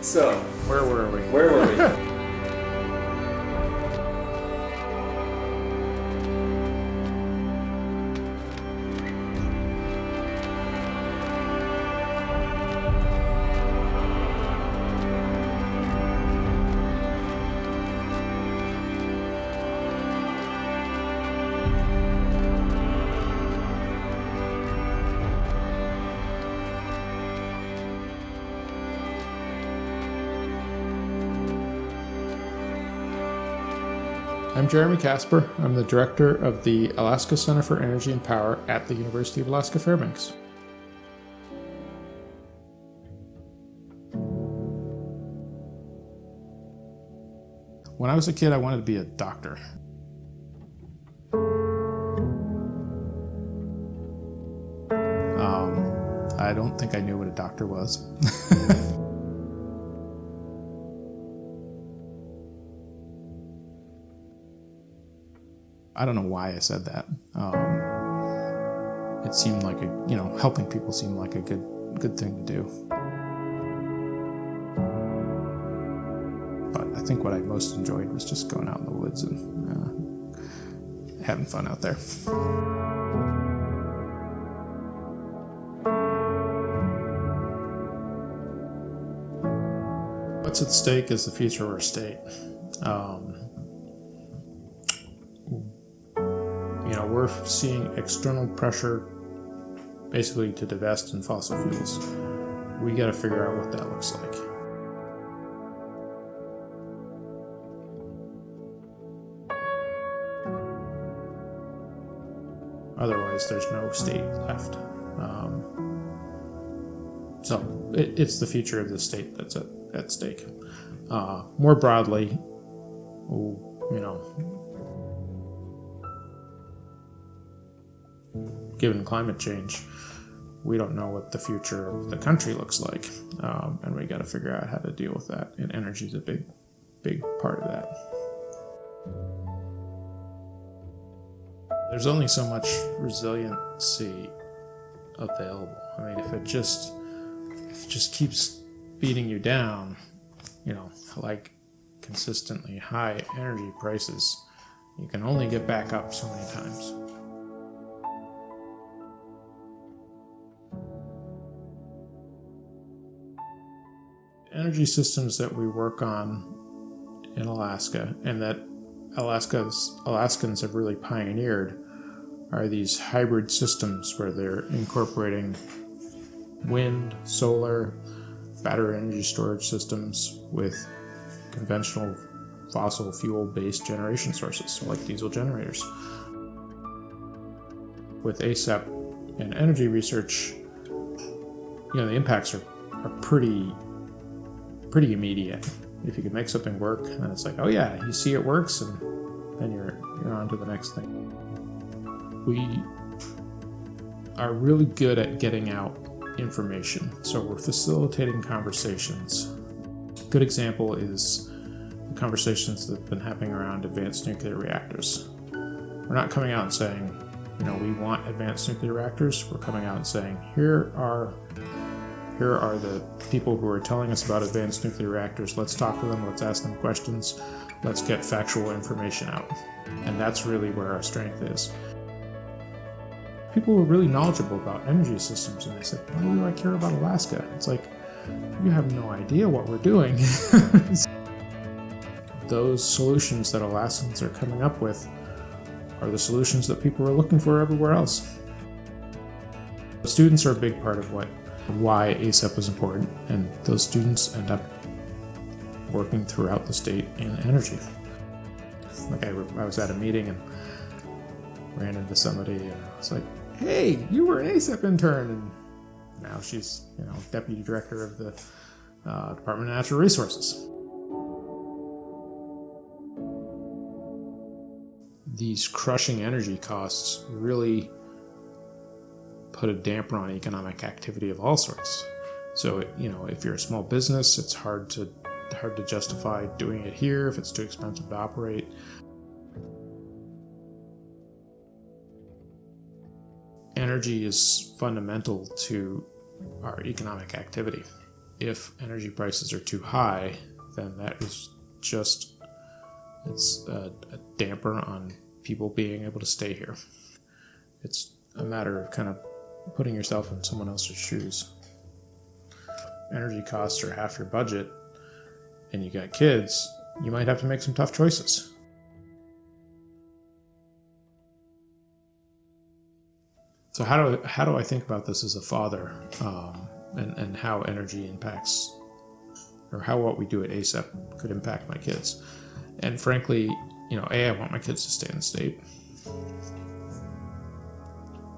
So, Where were we? where were we? I'm Jeremy Kasper. I'm the director of the Alaska Center for Energy and Power at the University of Alaska Fairbanks. When I was a kid, I wanted to be a doctor. I don't think I knew what a doctor was. I don't know why I said that. It seemed like helping people seemed like a good thing to do. But I think what I most enjoyed was just going out in the woods and having fun out there. What's at stake is the future of our state. We're seeing external pressure basically to divest in fossil fuels. We got to figure out what that looks like. Otherwise, there's no state left. So it's the future of the state that's at stake. More broadly, given climate change, we don't know what the future of the country looks like, and we got to figure out how to deal with that. And energy is a big part of that. There's only so much resiliency available. I mean, if it just keeps beating you down, like consistently high energy prices, you can only get back up so many times. Energy systems that we work on in Alaska and that Alaskans have really pioneered are these hybrid systems where they're incorporating wind, solar, battery energy storage systems with conventional fossil fuel-based generation sources, like diesel generators. With ACEP and energy research, the impacts are pretty immediate. If you can make something work, then it's like, oh yeah, you see it works, and then you're on to the next thing. We are really good at getting out information, so we're facilitating conversations. A good example is the conversations that have been happening around advanced nuclear reactors. We're not coming out and saying, we want advanced nuclear reactors. We're coming out and saying, here are the people who are telling us about advanced nuclear reactors. Let's talk to them. Let's ask them questions. Let's get factual information out. And that's really where our strength is. People were really knowledgeable about energy systems, and they said, why do I care about Alaska? It's like, you have no idea what we're doing. Those solutions that Alaskans are coming up with are the solutions that people are looking for everywhere else. Students are a big part of why ACEP is important, and those students end up working throughout the state in energy. Like I was at a meeting and ran into somebody, and I was like, hey, you were an ACEP intern, and now she's deputy director of the Department of Natural Resources. These crushing energy costs really put a damper on economic activity of all sorts. So, if you're a small business, it's hard to justify doing it here if it's too expensive to operate. Energy is fundamental to our economic activity. if energy prices are too high, then that is just, it's a damper on people being able to stay here. It's a matter of kind of putting yourself in someone else's shoes. Energy costs are half your budget, and you got kids, you might have to make some tough choices. So how do I think about this as a father, and how energy impacts, or how what we do at ACEP could impact my kids? And frankly, I want my kids to stay in the state.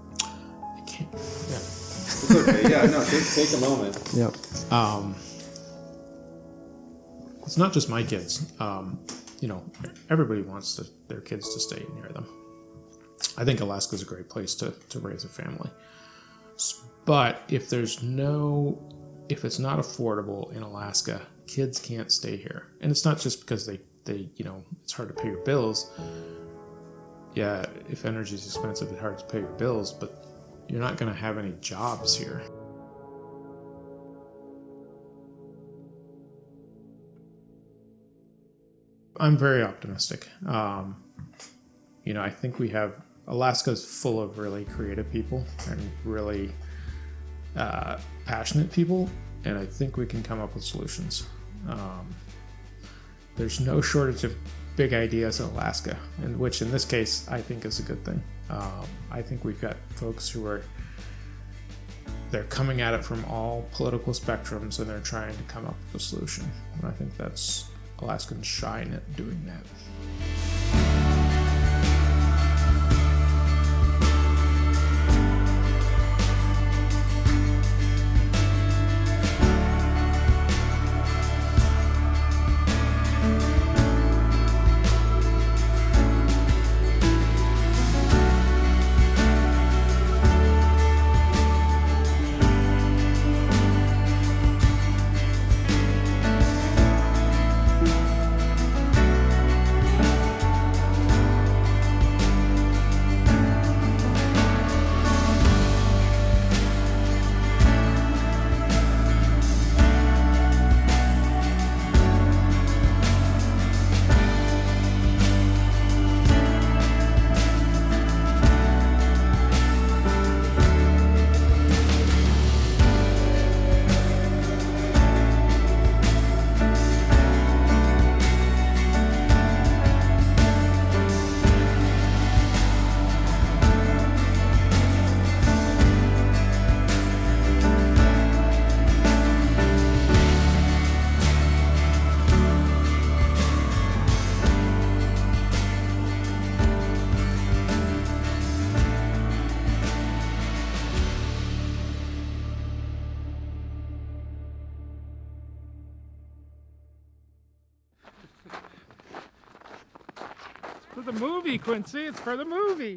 I can't. Yeah. It's okay. Yeah. No. Take a moment. Yep. It's not just my kids. Everybody wants their kids to stay near them. I think Alaska is a great place to raise a family. But if it's not affordable in Alaska, kids can't stay here. And it's not just because they it's hard to pay your bills. Yeah, if energy is expensive, it's hard to pay your bills, but you're not going to have any jobs here. I'm very optimistic. I think Alaska's full of really creative people and really passionate people, and I think we can come up with solutions. There's no shortage of big ideas in Alaska, and which in this case I think is a good thing. I think we've got folks who they're coming at it from all political spectrums, and they're trying to come up with a solution. And I think that's Alaskans shine at doing that. For the movie, Quincy. It's for the movie.